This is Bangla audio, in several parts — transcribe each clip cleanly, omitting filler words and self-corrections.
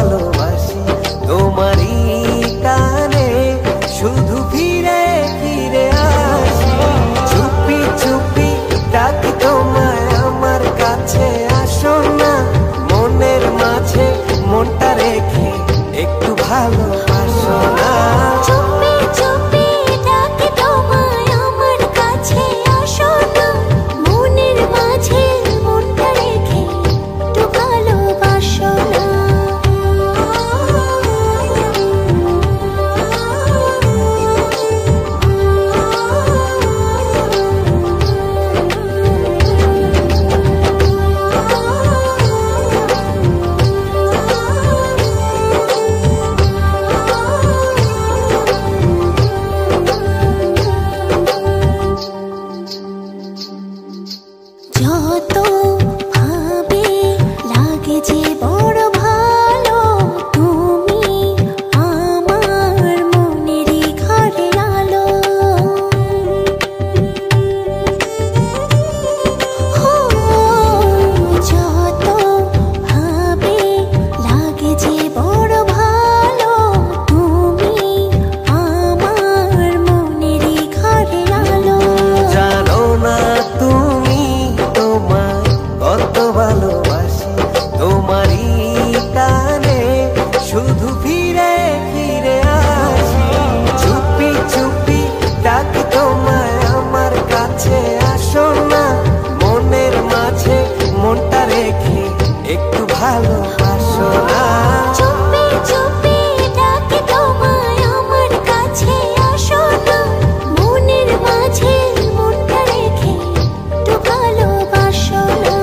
ভালোবাসি তোমারই টানে শুধু ফিরে ফিরে আসি চুপি চুপি ডাকি তোমায় আমার কাছে আসো না মনের মাঝে মনটা রেখে একটু ভালোবাসো না চুপি চুপি ডাকি তোমায় আমার কাছে আসো না মনের মাঝে মনটা রেখে একটু ভালোবাসো না যত ভাবে লাগে যে বড় ভালো তুমি আমার মনেরই ঘরের আলো যত ভাবে লাগে যে বড় ভালো তুমি আমার মনেরই ঘরের আলো জানো না তুমি তোমায় কত ভালোবাসি তোমারই টানে শুধু ফিরে ফিরে আসি চুপি চুপি ডাকি তোমায় আমার কাছে আসো না মনের মাঝে মনটা রেখে একটু ভালোবাসো না চুপি চুপি ডাকি তোমায় আমার কাছে আসো না মনের মাঝে মনটা রেখে একটু ভালোবাসো না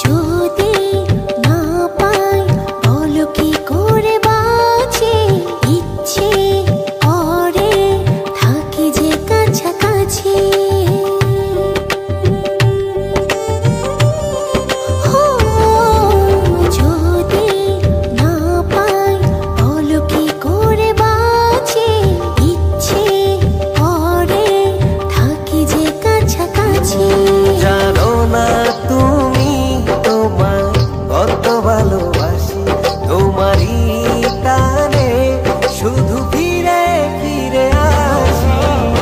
যদি না পাই বলো কি করে বাঁচি ইচ্ছে করে থাকি যে কাছাকাছি যদি না পাই বলো কি করে বাঁচি ইচ্ছে করে থাকি যে কাছাকাছি জানো না তুমি তোমায় কত ভালোবাসি তোমারই টানে শুধু ফিরে ফিরে আসি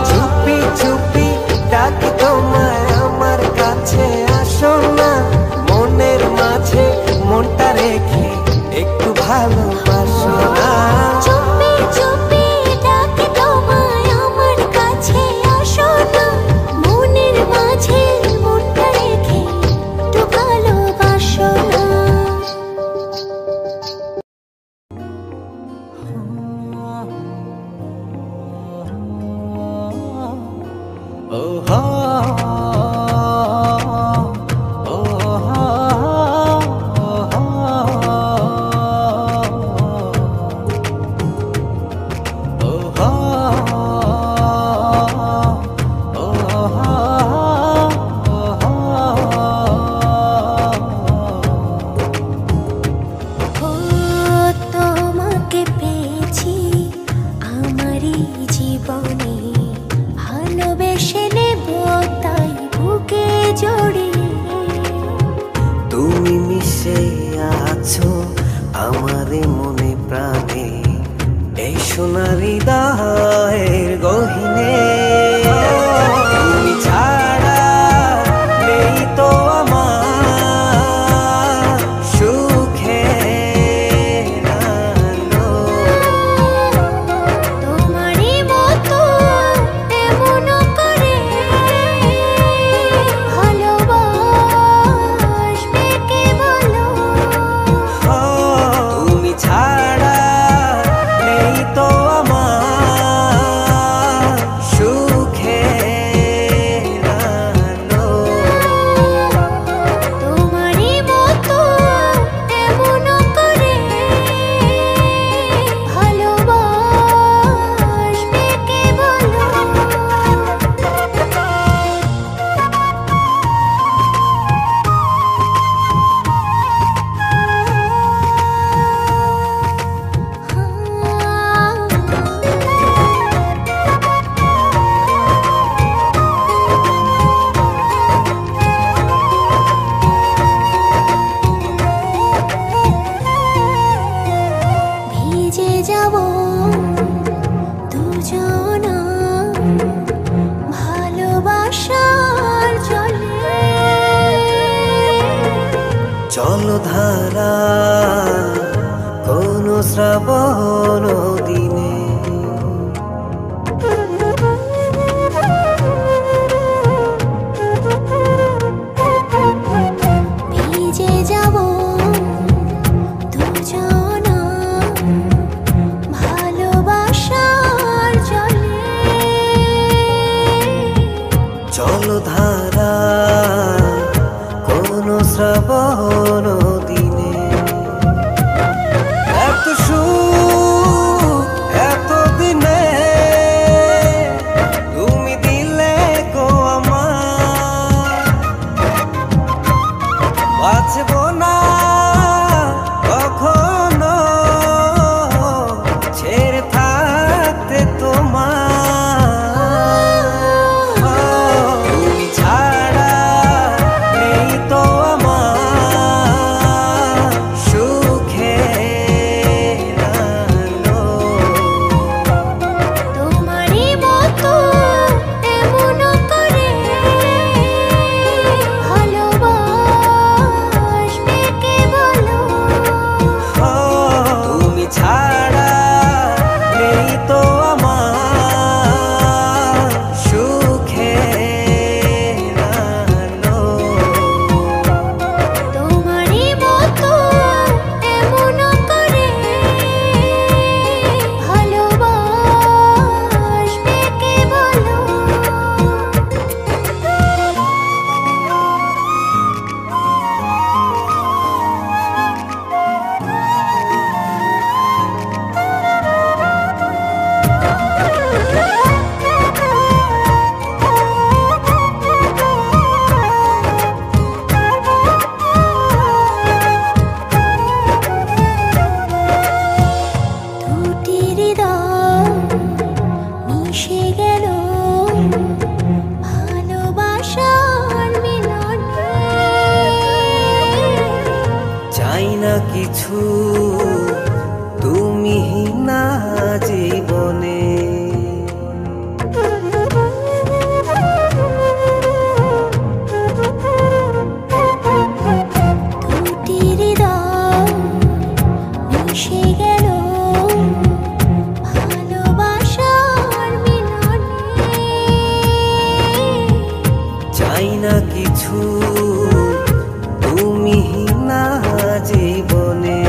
চুপি চুপি ডাকি তোমায় আমার কাছে আসো না মনের মাঝে মনটা রেখে একটু ভালোবাসো না চুপি চুপি ডাকি তোমায় আমার কাছে আসো না মনের মাঝে মনটা রেখে একটু ভালোবাসো না ও হা ও হা ও হা ও হা ও তোমাকে পেয়েছি আমারই জীবনে ভালোবেসে নেব তাই বুকে জড়িয়ে তুমি মিশে আছো আমার মনে প্রাণে এই সোনার হৃদয়ের গহিনে তুমি ছাড়া নেই তো আমার সুখের আলো। তোমারই মতো এমন করে ভালোবাসবে কে বলো তুমি ছাড়া নেই তো আমার জলধারা কোন শ্রাবণ দিনে ভিজে যাব দুজনা ভালোবাসার জলে জলধারা কোন শ্রাবণ দিনে এত সুখ এত দিনে তুমি দিলে গো আমার বাঁচব না কখনো ছেড়ে থাকতে তোমার তুমি ছাড়া নেই তো আমার সুখের আলো। তোমারই মতো এমন করে ভালোবাসবে কে বলো তুমি ছাড়া নেই তো আমার সুখের আলো। তোমারই মতো এমন করে ভালোবাসবে কে বলো দুটি হৃদয় মিশে গেল ভালোবাসার মিলনে চাই না কিছু তুমি না জীবনে দুটি হৃদয় মিশে গেল ভালোবাসার মিলনে চাই না কিছু তুমি না জীবনে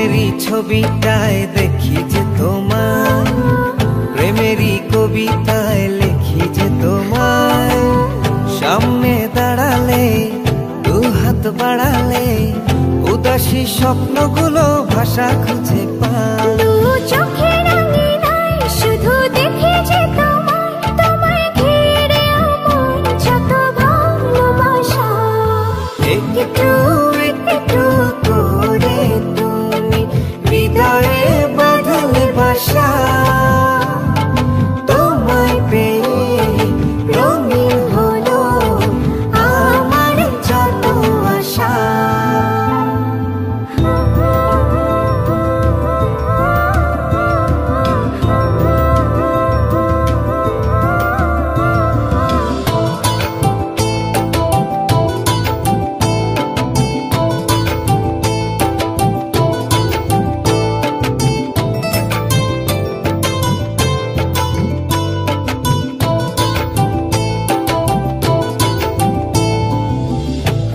মনেরই ছবিটায় দেখি যে তোমায়, প্রেমেরই কবিতায় লিখি যে তোমায়। সামনে দাঁড়ালে দু হাত বাড়ালে উদাসী স্বপ্নগুলো ভাষা খুঁজে পায়। দু চোখের আঙিনায় শুধু দেখি যে তোমায়, তোমায় ঘিরে আমার যত ভালোবাসা। একটু একটু করে তুমি হৃদয়ে বাঁধলে বাসা। তোমায় পেয়ে রঙিন হলো আমার যত আশা।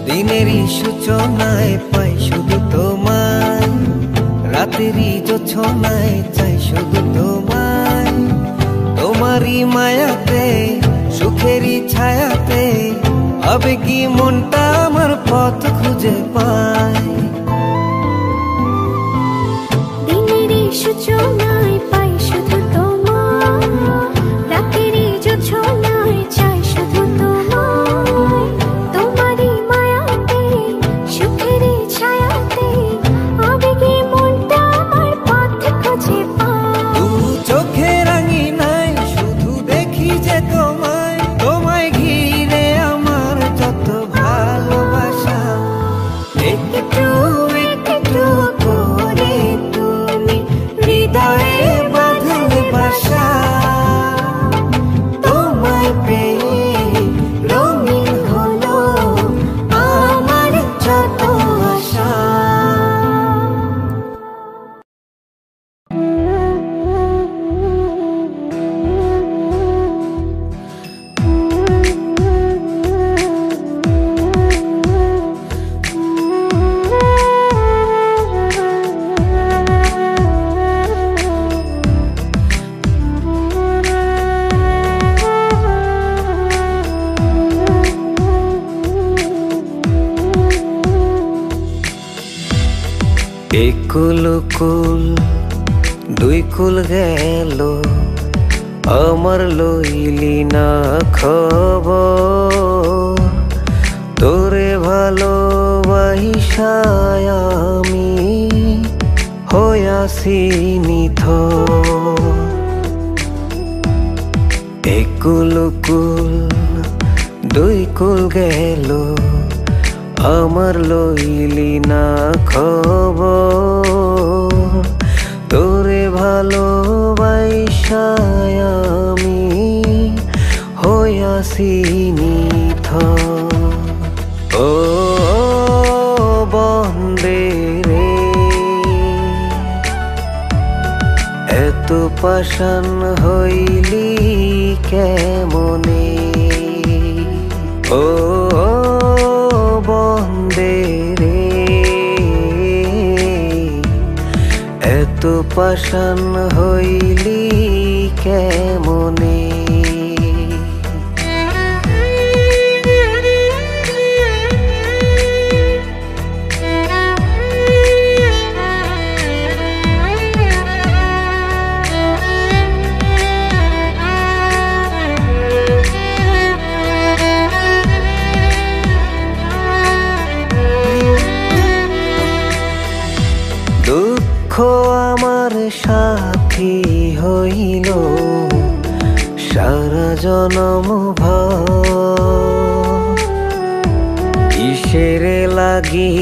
দিনেরই সূচনায় পাই শুধু তোমায়, রাতেরই জোছনায় চাই শুধু তোমায়। তোমারই মায়াতে সুখেরই ছায়াতে আবেগী মনটা আমার পথ খুঁজে পায়। দিনেরই সূচনায় পাই শুধু তোমায়, রাতেরই জোছনায় চাই শুধু তোমায়। তোমারই মায়াতে সুখেরই ছায়াতে আবেগী মনটা আমার পথ খুঁজে পায়। দু চোখের আঙিনায় শুধু দেখি যে তোমায়, তোমায় ঘিরে আমার যত ভালোবাসা। একটু একটু করে তুমি হৃদয়ে বাঁধলে বাসা। তোমায় পেয়ে রঙিন হলো আমার যত আশা। একুল কুল দুই কুল গেল আমার লইলি না খবর। তোরে ভালোবাসায় আমি হইয়াছি নিথর। একুল কুল দুই কুল গেল আমার লইলি না খবর। তোরে ভালোবাসায় আমি হইয়াছি নিথর। ও বন্দে রে এত পাষাণ হইলি কেমনে। ও বন্দে রে এত পাষাণ হইলি কেমনে। দুঃখ আমার সাথী হইল সারা জনম ভর। কিসের লাগি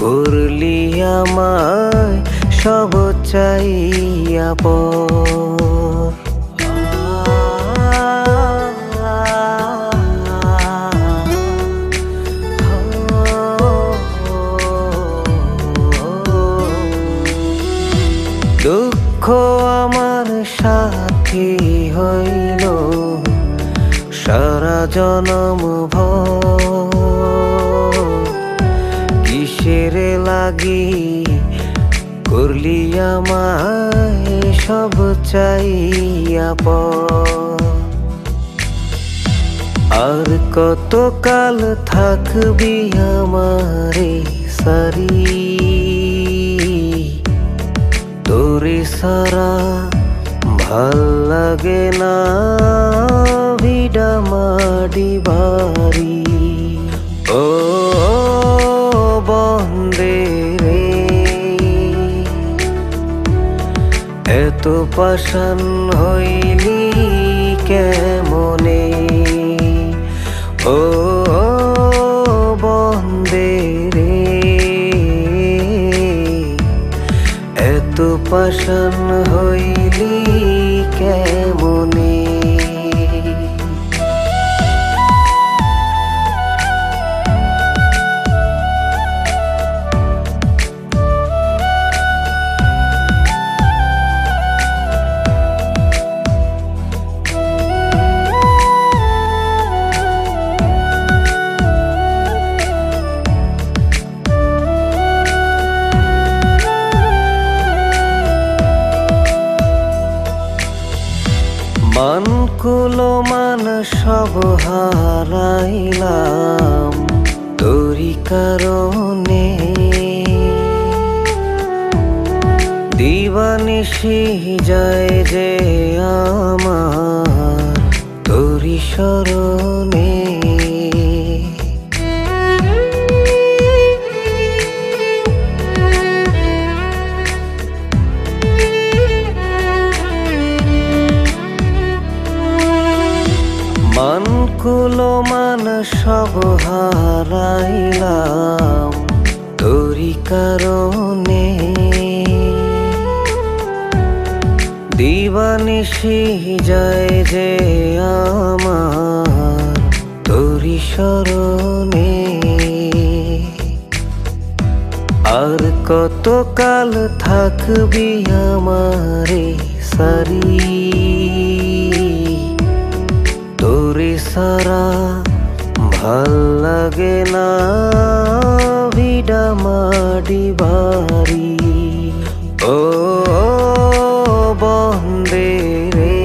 করলি আমায় সব চাইয়া পর। দুঃখ আমার সাথী হইল সারা জনম ভর। কিসের লাগি করলি আমায় সব চাইয়া পর। আর কতকাল থাকবি আমারে সারি, তোরে সারা ভাল লাগে না ভিডা মাডি বাড়ি। ও বন্দে রে, এত পাষাণ হইলি কেমনে? ও বন্দে রে, এত পাষাণ হইলি কেমনে? মান কুলো মান সব হারাইলাম তোরি কারণে। দিবানিশি যায় যে আমার তোরি শরণে। মান কুলো মান সব হারাইলাম তোরি কারণে। দিবানিশি যায় যে আমার তোরি শরণে। আর কতকাল থাকবি আমারে সারি, তোরে সারা ভাল লাগে না ভিডা মাডি বাড়ি। ও বন্দে রে,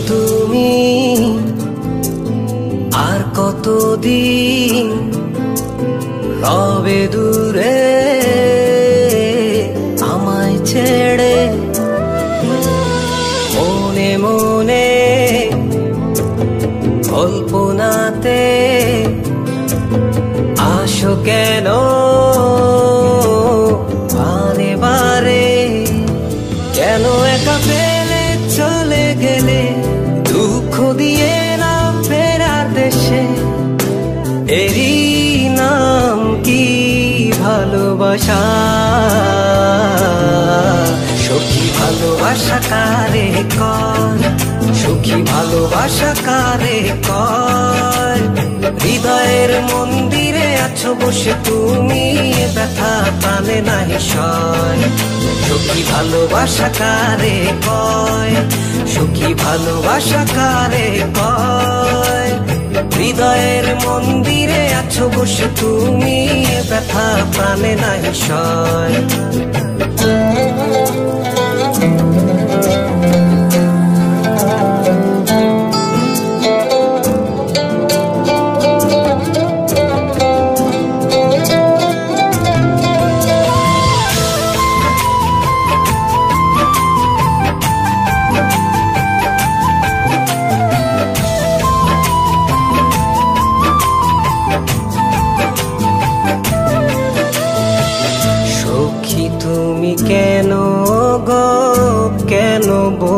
তুমি আর কতদিন রবে দূরে আমায় ছেড়ে? মনে মনে কল্পনাতে আসো কেন বারে বারে? কেন একা ফেলে চলে গেলে দুঃখ দিয়ে না ফেরার দেশে? এরই নাম কি ভালোবাসা? সখী ভালোবাসা কারে কর, সখী ভালোবাসা কারে কর? হৃদয়ের মন্দিরে আছো বসে তুমি, ব্যথা প্রাণে নাহি সয়। সখী ভালোবাসা কারে কয়, সখী ভালোবাসা কারে কয়? হৃদয়ের মন্দিরে আছো বসে তুমি, ব্যথা প্রাণে নাহি সয়।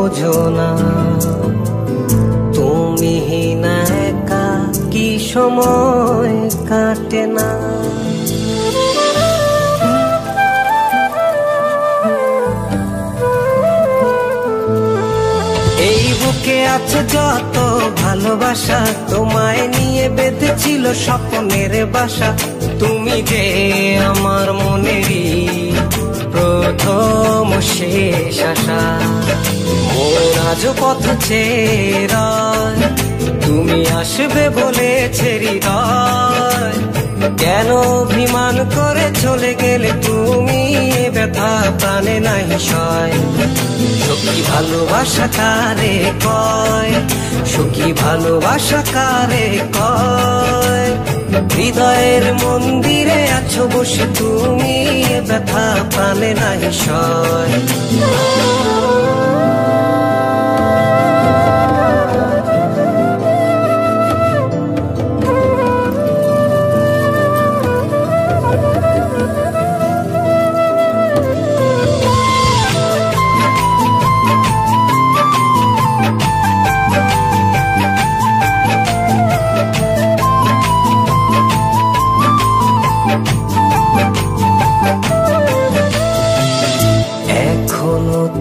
বোঝো না, তুমি না একা কি সময় কাটে না। এই বুকে আছে যত ভালোবাসা, তোমায় নিয়ে বেঁধেছিল স্বপ্নের বাসা। তুমি যে আমার মনেরই প্রথম শেষ আশা। মোর আজও পথ চেরা, তুমি আসবে বলেছে হৃদয়। কেন অভিমান করে চলে গেলে তুমি, ব্যথা প্রাণে নাই সয়। সখী ভালোবাসা কারে কয়, সখী ভালোবাসা কারে কয়। হৃদয়ের মন্দিরে আছো বসে তুমি, ব্যথা প্রাণে নাই সয়।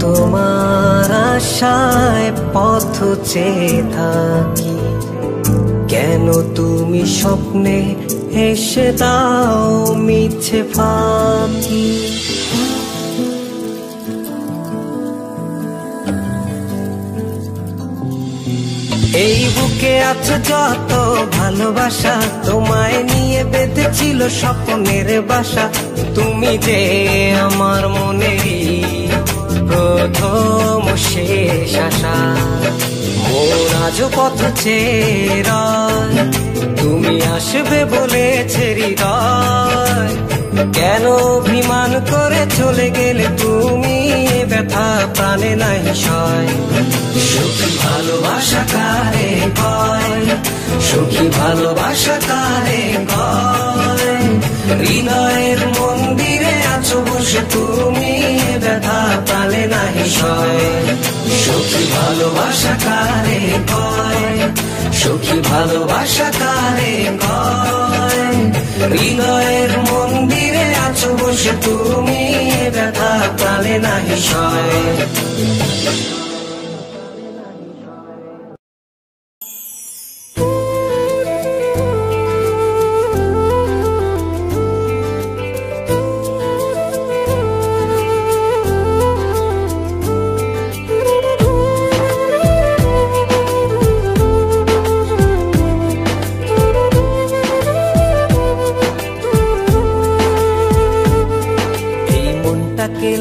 তোমার আশায় পথ চেয়ে থাকি, কেন তুমি স্বপ্নে এসে দাও মিছে ফাঁকি। এই বুকে আছে যত ভালোবাসা, তোমায় নিয়ে বেঁধেছিল স্বপ্নের বাসা। তুমি যে আমার মনেরই প্রথম শেষ আশা। মোর আজও পথ চেরা, তুমি আসবে বলেছে হৃদয়। কেন অভিমান করে চলে গেলে তুমি, ব্যথা প্রাণে নাই সয়। সখী ভালোবাসা কারে কয়, সখী ভালোবাসা কারে কয়। হৃদয়ের মন্দিরে আছো বসে তুমি, ব্যথা প্রাণে নাই সয়। সখী ভালোবাসা কারে কয়, সখী ভালোবাসা কারে কয়। হৃদয়ের মন্দিরে আছো বসে তুমি, ব্যথা প্রাণে নাই সয়।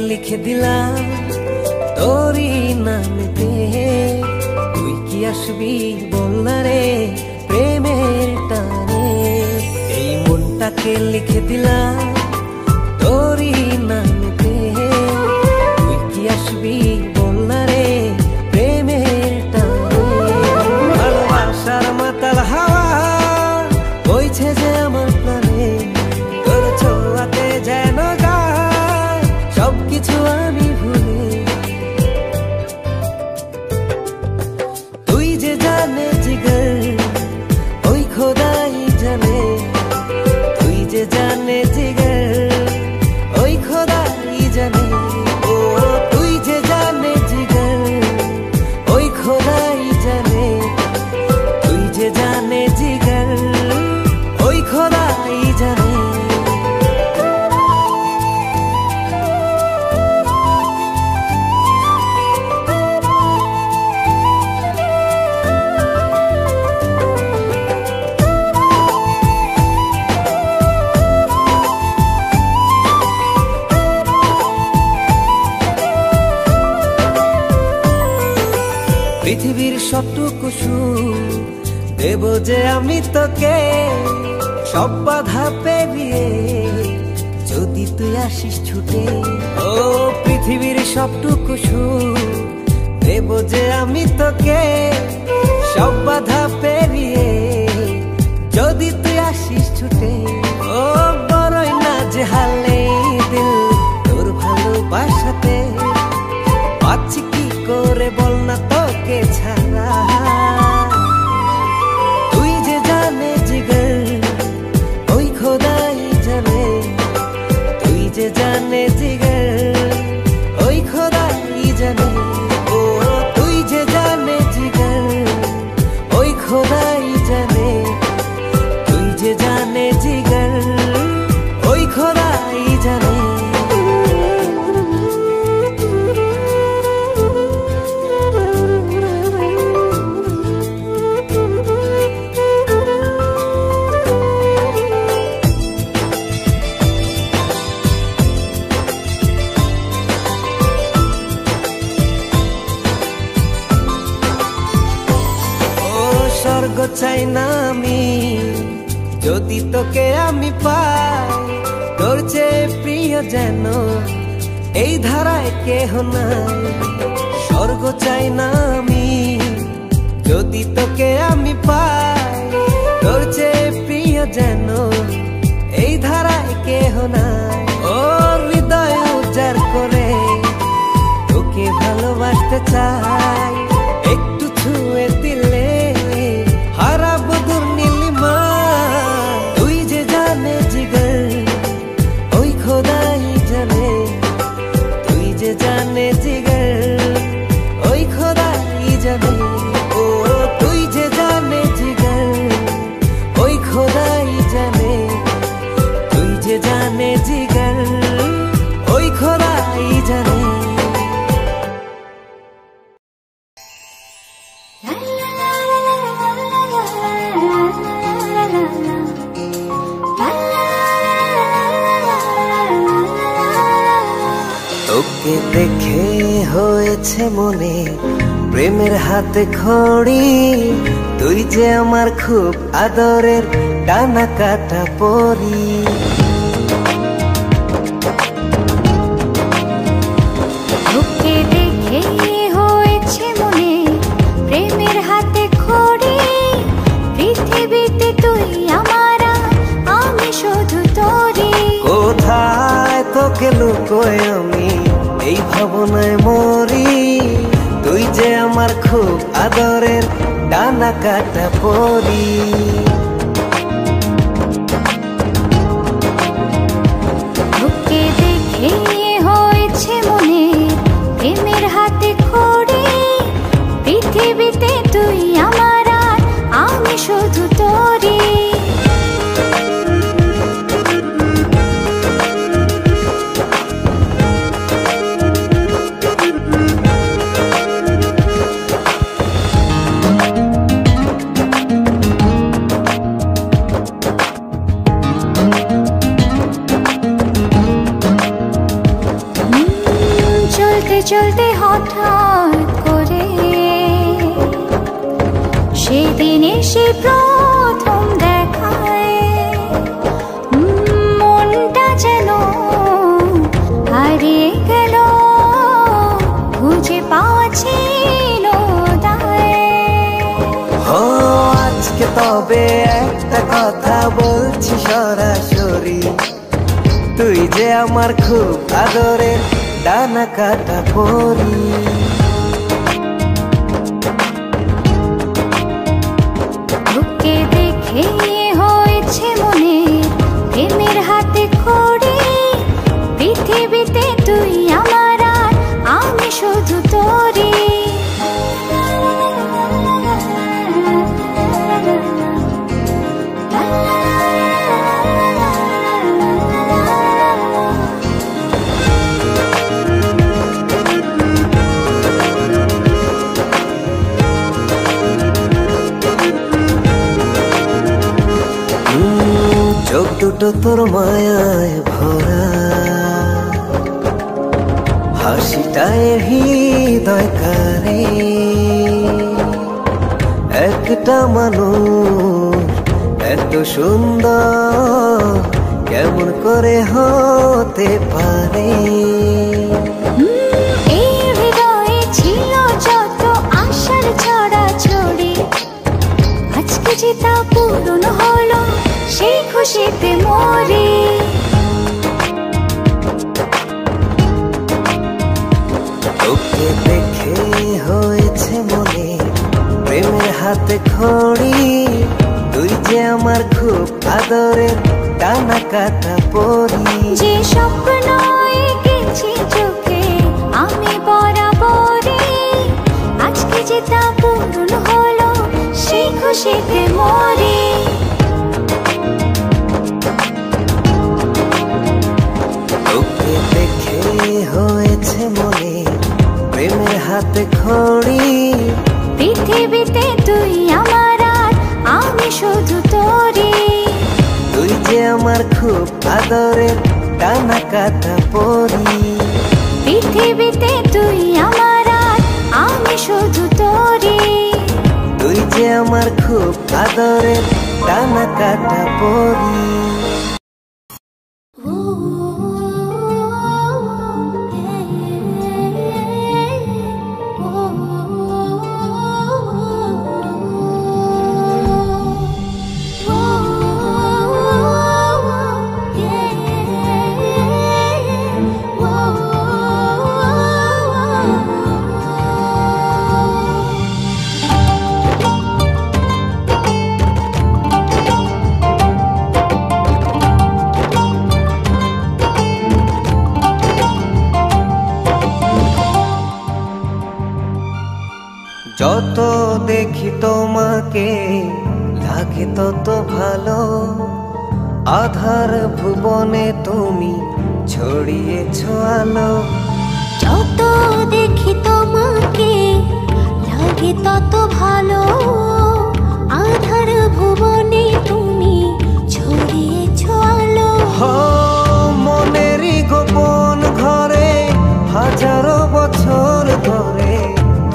লিখে দিলাম তোরই নামে, তুই কি আসবি বলনা রে প্রেমের টানে। এই মনটাকে লিখে দিলাম তোরই নামে, তুই কি আসবি বলনা রে প্রেমের টানে। ভালোবাসার মাতাল হাওয়া বইছে যে আমার প্রাণে, তোর ছোঁয়াতে যেন সবকিছু আমি ভুলে। তুই যে জানে জিগর ওই খোদাই জানে, তুই যে জানে জিগর ওই খোদাই জানে। ও তুই যে জানে জিগর ওই খোদাই জানে, তুই যে জানে জিগর ওই খোদাই জানে। পৃথিবীর সবটুকু সুখ দেব যে আমি তোকে, সব বাধা পেরিয়ে যদি তুই আসিস ছুটে। ও পৃথিবীর সবটুকু সুখ দেব যে আমি তোকে, সব বাধা পেরিয়ে যদি তুই আসিস ছুটে। ও বড়ই না যে হালে দিল তোর ভালোবাসাতে, পাচ্ছি কি করে বল যে জানে জিগর ওই খোদাই জানে। ও তুই যে জানে জিগর ওই খোদাই জানে। তুই যে জানে জিগর ওই খোদাই জানে। স্বর্গ চাই না আমি যদি তোকে আমি পাই, তোর চেয়ে প্রিয় যেন এই ধারায় কেহ নাই। স্বর্গ চাই না আমি যদি তোকে আমি পাই, তোর চেয়ে প্রিয় যেন এই ধারায় কেহ নাই। ও হৃদয় উজাড় করে তোকে ভালোবাসতে চাই, একটু ছুঁয়ে দিলে হারাবো দূর নীলিমা। তুই যে জানে জিগর ওই খোদাই জানে। তুই যে জানে জিগর ওই খোদাই জানে। ও তুই যে জানে জিগর ওই খোদাই জানে। তুই যে জানে জিগর ওই খোদাই জানে। তোকে দেখে হয়েছে মনে প্রেমের হাতে খড়ি। তুই যে আমার খুব আদরের ডানা কাটা পরি। তোকে দেখে হয়েছে মনে প্রেমের হাতে খড়ি। পৃথিবীতে তুই আমার, আমি শুধু তোরই। কোথায় তোকে লুকোয় আমি এই ভাবনায় মরি। তুই যে আমার খুব আদরের ডানা কাটা পরি। তোকে দেখে হয়েছে মনে প্রেমের হাতে খড়ি। পৃথিবীতে তুই আমার, আমি শুধু তোরই। চলতে চলতে হঠাৎ করে সেদিন এসে প্রথম দেখায় মনটা যেন হারিয়ে গেল, খুঁজে পাওয়া ছিল আজকে তবে একটা কথা বলছি সরাসরি। তুই যে আমার খুব আদরের ডানা কাটা পরি। তোকে দেখে হয়েছে মনে প্রেমের হাতে খড়ি। পৃথিবীতে তুই আমার, আমি শুধু তোরই। চোখ দুটো তোর মায়ায় ভরা, হাসিটায় হৃদয় কারে। একটা মানুষ এত সুন্দর কেমন করে হতে পারে। এই হৃদয়ে ছিল যত আশার ছড়াছড়ি, আজকে যে তা পূরণ হলো, সেই খুশিতে মরি। তোকে দেখে হয়েছে মনে প্রেমের হাতে খড়ি। তুই যে আমার খুব আদরের টানা কাটা পরি। যে স্বপ্ন এঁকেছি চোখে আমি বরাবরই, আজকে যে তা পূরণ হলো সেই খুশিতে মরি। তোকে দেখে হয়েছে মনে প্রেমের হাতে খড়ি। পৃথিবীতে তুই আমার আর আমি শুধু তোরই। তুই যে আমার খুব আদরের টানা কাটা পরি। পৃথিবীতে তুই আমার আর আমি শুধু তোরই। তুই যে আমার খুব আদরের টানা কাটা পরি। যত দেখি তোমাকে লাগে তত ভালো। আধার ভুবনে তুমি ছড়িয়েছো আলো। যত দেখি তোমাকে লাগে তত ভালো। আধার ভুবনে তুমি ছড়িয়েছো আলো। মনেরই গোপন ঘরে হাজারো বছর ধরে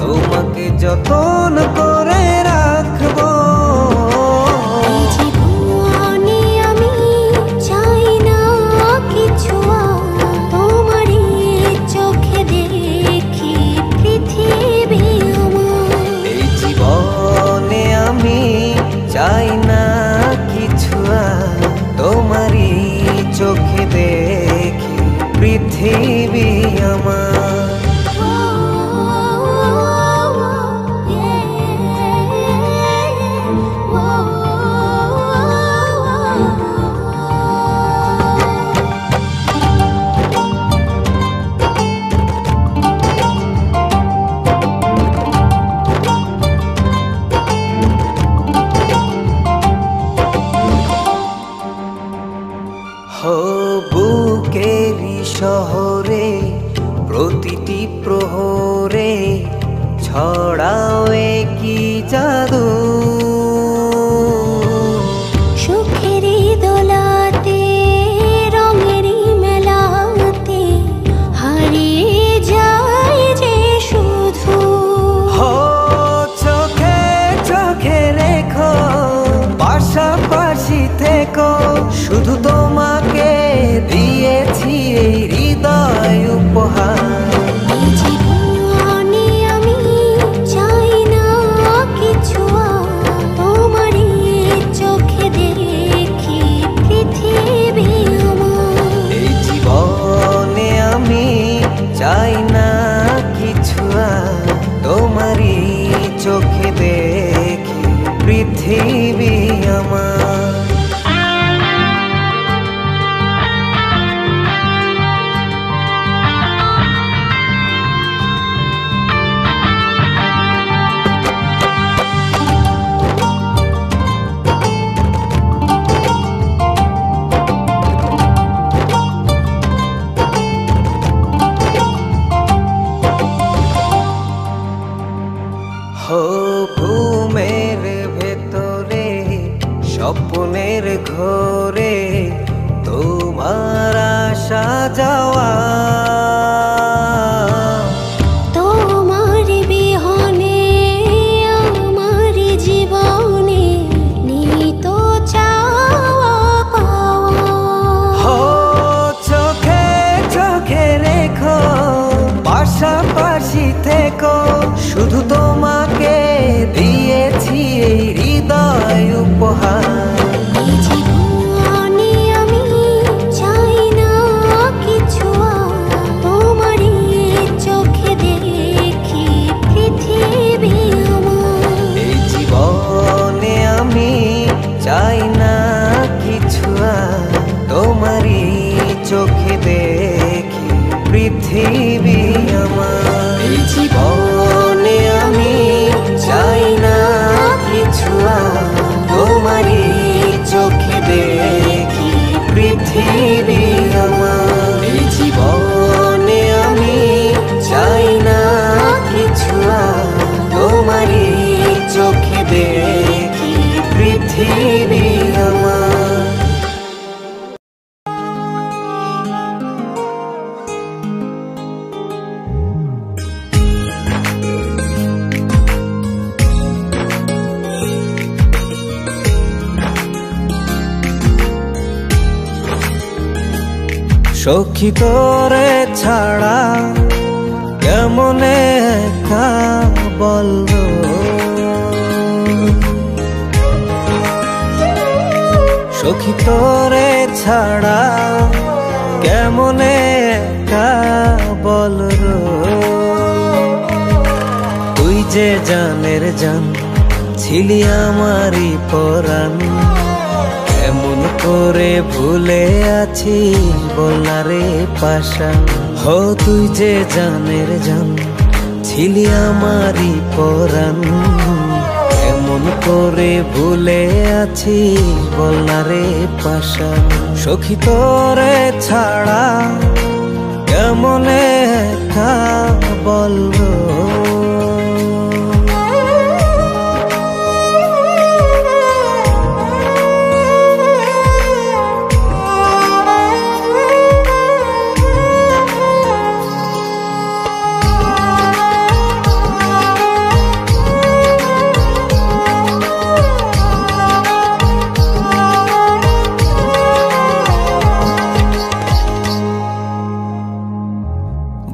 তোমাকে যতন করে রাখবো। এই জীবনে আমি চাই না কিছু আর, তোমারই চোখে দেখি পৃথিবী আমার। এই জীবনে আমি চাই না কিছু আর, তোমারই চোখে দেখি পৃথিবী আমার। বুকেরই শহরে প্রতিটি প্রহরে ছড়াও কি জাদু। সুখেরই দোলাতে রঙেরই মেলাতে হারিয়ে যায় যে শুধু। চোখে চোখে রেখো পাশাপাশি থেকো, শুধু তোমাকে দিয়েছি এই হৃদয় উপহার। এই জীবনে আমি চাই না কিছু আর, তোমারই চোখে দেখি পৃথিবী আমার। এই জীবনে আমি চাই না কিছু আর, তোমারই চোখে দেখি পৃথিবী আমার। ঘুমের ভেতরে স্বপ্নের ঘরে তোমার আসা যাওয়া। তোমার বিহনে আমার জীবনে নেই তো চাওয়া পাওয়া। চোখে চোখে রেখো পাশাপাশি থেকো, শুধু তোমাকে দিয়েছি এই হৃদয় উপহার। এই জীবনে আমি চাই না কিছু আর, তোমারই চোখে দেখি পৃথিবী আমার। এই জীবনে আমি চাই না কিছু আর, পৃথিবী আমার। এই জীবনে আমি চাই না কিছু আর, তোমারই চোখে দেখি পৃথিবী আমার। সখী তোরে ছাড়া কেমন একা বল, সখী তোরে ছাড়া কেমন একা বল, তুই যে জানের জান ছিলি আমারই পরাণ, এমন করে ভুলে আছিস বলনা রে পাশান। হো তুই যে জানের জান ছিলি আমারই পরাণ, এমন করে ভুলে আছিস বলনা রে পাশান। সখী তোরে ছাড়া কেমন একা বল,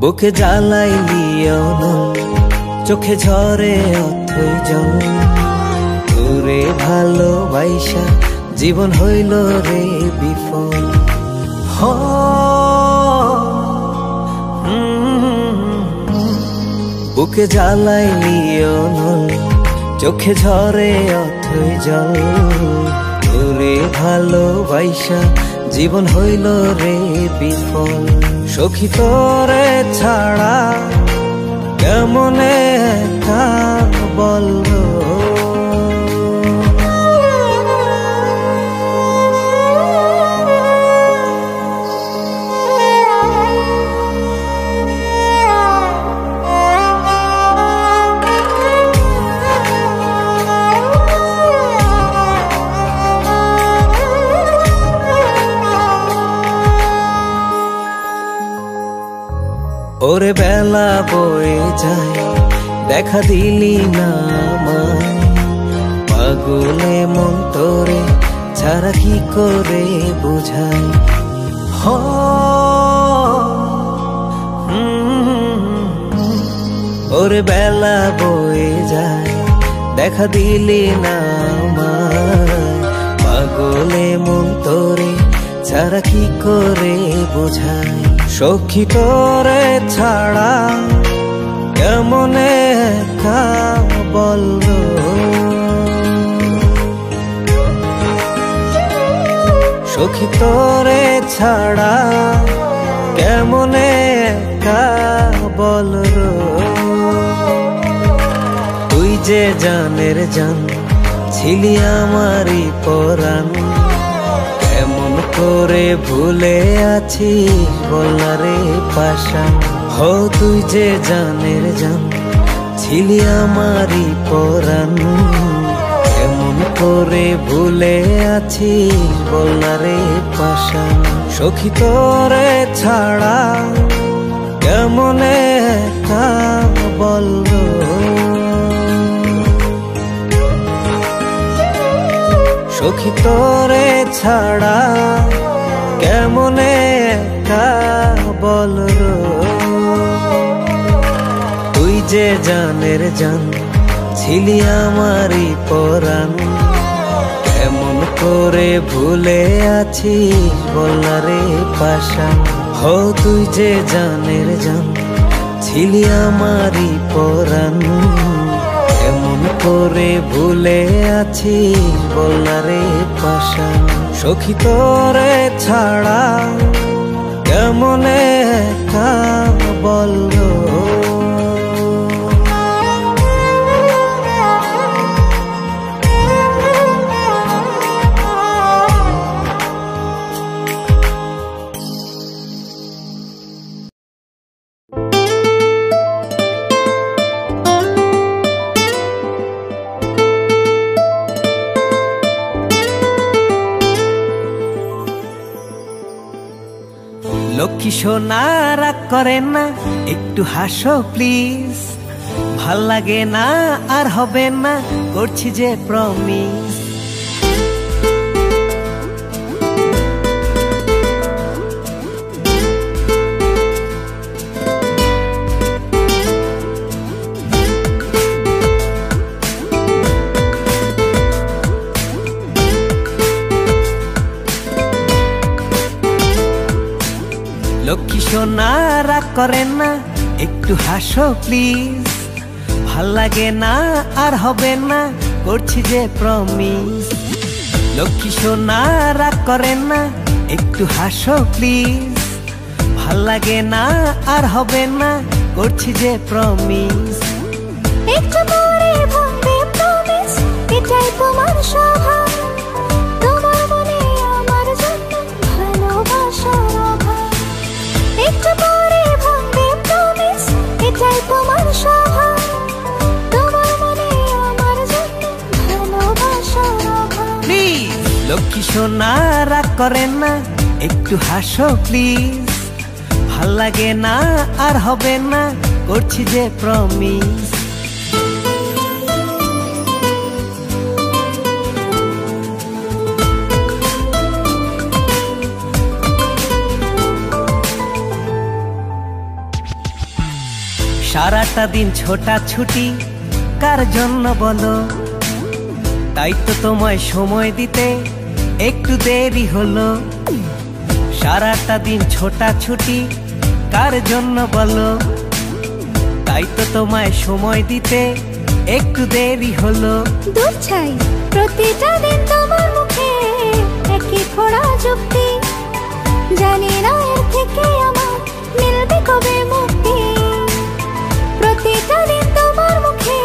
বুকে জ্বালাইলি অনল, চোখে ঝরে অথই জল, তোরে ভালোবাসা জীবন হইল রে বিফল। বুকে জ্বালাইলি অনল, চোখে ঝরে অথই জল, তোরে ভালোবাসা জীবন হইল রে বিফল। সখী তোরে ছাড়া কেমন একা বল, ওরে বেলা বয়ে যায় দেখা দিলি না আমায়, পাগলে মন তোরে ছাড়া কি করে বুঝাই। ওরে বেলা বয়ে যায় দেখা দিলি না আমায়, পাগলে মন তোরে ছাড়া কি করে বুঝাই। সখী তোরে ছাড়া কেমন একা বল, সখী তোরে ছাড়া কেমন একা বল, তুই যে জানের জান ছিলি আমারই পরাণ, এমন করে ভুলে আছিস বলনা রে পাশান। হো তুই যে জানের জান ছিলি আমারই পরাণ, এমন করে ভুলে আছিস বলনা রে পাশান। সখী তোরে ছাড়া কেমন একা বল, সখী তোরে ছাড়া কেমন একা বল, তুই যে জানের জান ছিলি আমারই পরাণ, এমন করে ভুলে আছিস বলনা রে পাশান। হো তুই যে জানের জান ছিলি আমারই পরাণ, এমন করে ভুলে আছিস বলনা রে পাশান। সখী তোরে ছাড়া কেমন একা বল, লক্ষ্মী সোনা রাগ করেন না, একটু হাসো প্লিজ। ভাল লাগে না আর হবে না, করছি যে প্রমিস। লক্ষ্মী সোনা রাগ করেন না, একটু হাসো প্লিজ। ভাল লাগে না আর হবে না, করছি যে প্রমিস। লক্ষ্মী সোনা রাগ করেন না, একটু হাসো প্লিজ। ভাল লাগে না আর হবে না, করছি যে প্রমিস। একটু পরে ভাঙবে প্রমিস, এটাই তোমার স্বভাব। তোমার মনে আমার জন্য ভালোবাসার অভাব। একটু পরে ভাঙবে প্রমিস, এটাই তোমার স্বভাব। তোমার মনে আমার জন্য ভালোবাসার অভাব। প্লিজ লক্ষ্মী সোনা রাগ করেন না, একটু হাসো প্লিজ। ভাল লাগে না আর হবে না, করছি যে প্রমিস। সারাটা দিন ছোটাছুটি কার জন্য বলো? তাই তো তোমায় সময় দিতে একটু দেরি হলো। সারাটা দিন ছোটাছুটি কার জন্য বলো? তাই তো তোমায় সময় দিতে একটু দেরি হলো। দূর ছাই প্রতিটা দিন তোমার মুখে একই খোড়া যুক্তি। জানি না এর থেকে আমার মিলবে কবে মুক্তি। প্রতিটা দিন তোমার মুখে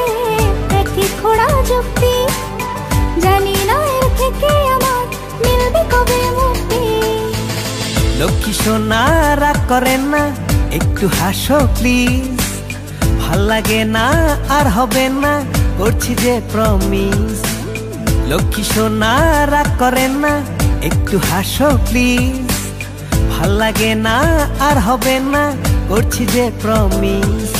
একই খোড়া যুক্তি। জানি না এর থেকে আমার মিলবে কবে মুক্তি। লক্ষ্মী সোনা রাগ করেন না, একটু হাসো প্লিজ। ভাল লাগে না আর হবে না, করছি যে প্রমিস। লক্ষ্মী সোনা রাগ করেন না, একটু হাসো প্লিজ। ভাল লাগে না আর হবে না, করছি যে প্রমিস।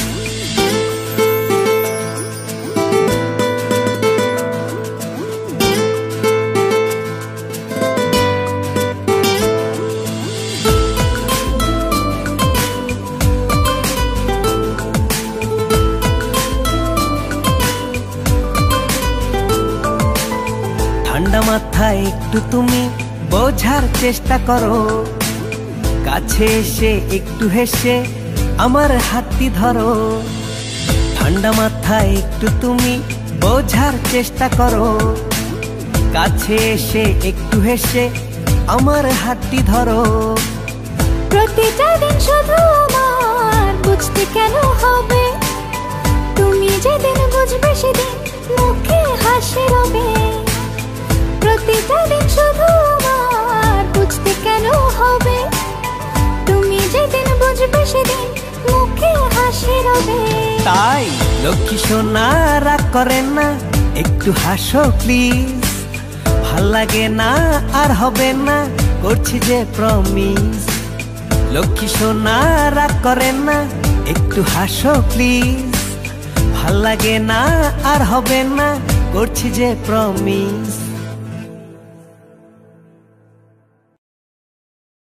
ঠান্ডা মাথায় একটু তুমি বোঝার চেষ্টা করো। কাছে এসে একটু হেসে আমার হাতটি ধরো। ঠান্ডা মাথায় একটু তুমি বোঝার চেষ্টা করো। কাছে এসে একটু হেসে আমার হাতটি ধরো। প্রতিটা দিন শুধু আমার বুঝতে কেন হবে? তুমি যেদিন বুঝবে সেদিন মুখে হাসি রবে। প্রতিটা দিন শুধু আমার বুঝতে কেন হবে? তুমি যেদিন বুঝবে সেদিন মুখে হাসি রবে। তাই লক্ষ্মী সোনা রাগ করেন না, একটু হাসো প্লিজ। ভাল লাগে না আর হবে না, করছি যে প্রমিস। লক্ষ্মী সোনা রাগ করেন না, একটু হাসো প্লিজ। ভাল লাগে না আর হবে না, করছি যে প্রমিস।